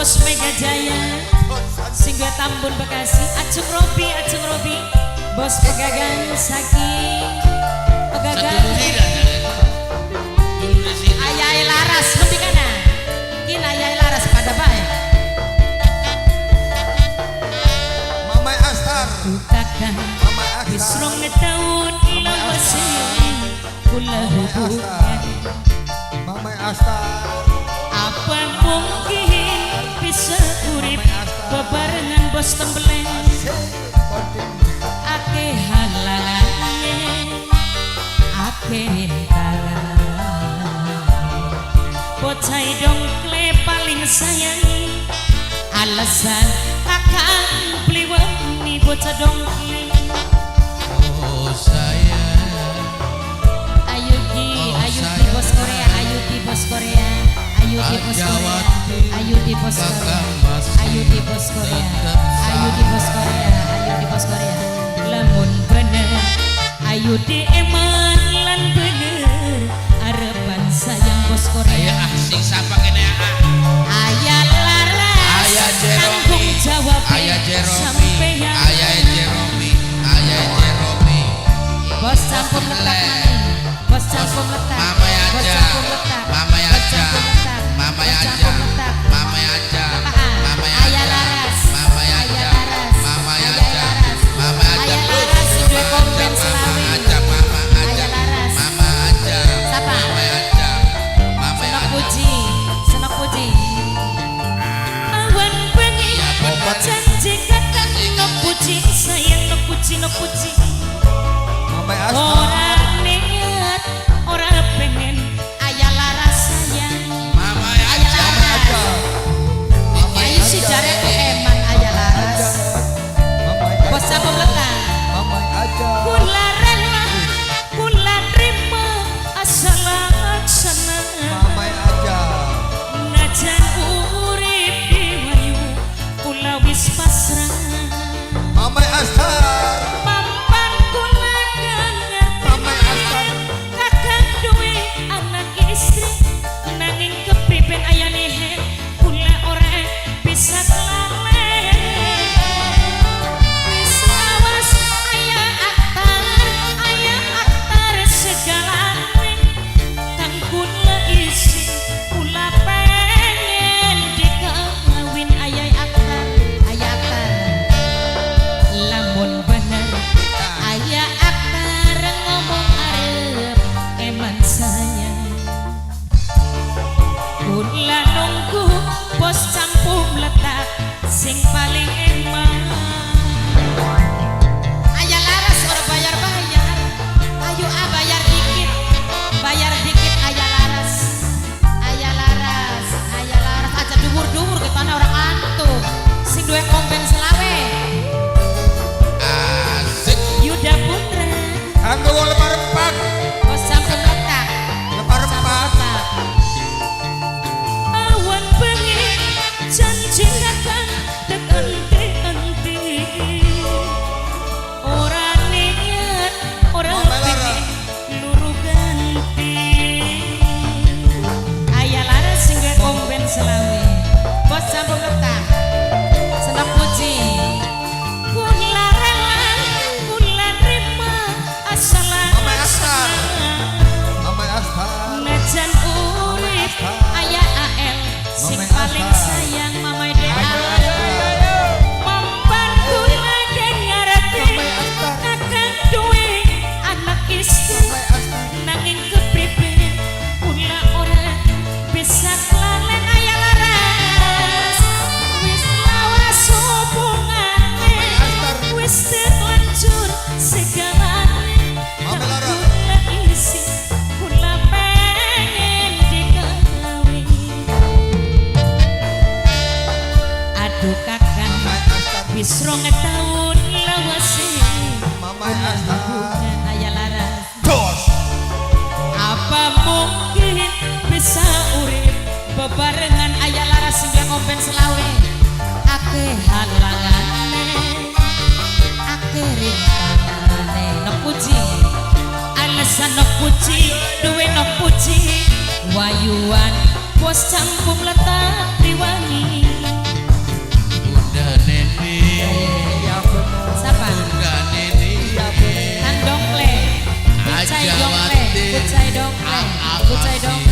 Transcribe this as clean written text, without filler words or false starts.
Bos Mega Jaya Singgah Tambun Bekasi Acung Robi Bos Pegagan saking Pegagan Ayah Laras lebih kana ini Ayah Laras pada baik Mama Astar Kakak Mama Astar Bisrong tahun lawasi Kula hubungan Mama Astar apa mungkin bisa urip bebarengan bos tembleng ake halangannya ake tangan bocah dongkle paling sayangi alasan kakak beli wangi bocah dongkle oh sayang Ayudi bos Korea Ayudi bos Korea Ayudi bos Korea Ayudi bos Korea Ayudi bos Korea Ayudi bos Korea Ayudi bos Korea lamun bener Ayudi eman lan bener arepan sayang bos Korea asing sapa kene Ayah Laras tanggung jawab Ayah Jeromi sampeyan Ayah Jeromi bos campur letak bos campur letak mama aja bos campur letak mama bos aja campur letak mama bos aja campur letak mama aja mama Ayah Laras mama Ayah aja Laras mama Ayah aja Laras mama aja Ayah Laras dua kompen selawi mama aja Ayah Laras mama aja siapa mama aja mama Senok aja Puji awan bengi janji kata nok puji sayang nok puji Mama Astar orang niat orang pengen Ayah Laras sayang mama Ayah aja Laras ayo si jare eman Ayah Laras bos apa letak Mama aja kula rela kula terima asal laksana Mama aja najan urip diwayu kula wis pasrah Mama Astar mampan kula Mama Astar kakak duwe anak istri nanging kepriben ayane kula ora bisa kelalen wis lawas ayah aktar segalane kang kula isi kula pengen dikawin ayah aktar lamun bener ayah aktar ngomong arep eman sayang kula nunggu bos campur letak sing paling eman Ayah Laras ora bayar ayo bayar dikit Ayah Laras aja dhuwur ketane orang antuk sing duwe kompen selawe asik Yuda Putra Anggo wong lemar-lemar bos campur letak lemar-lemar awan bengi janji akan henti ora niat ora Mama Lara. pengen luru ganti Ayah Laras singgah kompen selawe bos campur letak senang puji kula rela kula terima asal Mama Astar. Mama Astar najan urip ayah AL sing Mama paling Astar. sayang mama DA mampan kula dengarati Mama Astar. kakak duwe anak istri Mama Astar nanging kepriben kula ora bisa kelalen Ayah Laras wis lawas hubungane wis terlanjur segalane Mama Lara. kula isi kula pengen dikawin aduh kakak Mama Astar wis 2 tahun lawase Mama Astar Ayah Laras Dos apa mungkin bisa urip bebarengan Ayah Laras singgah ngompen selawe ake halangane ake ringkane nok puji alasan nok puji duwe nok puji wayuan bos campung letak diwangi Pucay dong, pucay dong.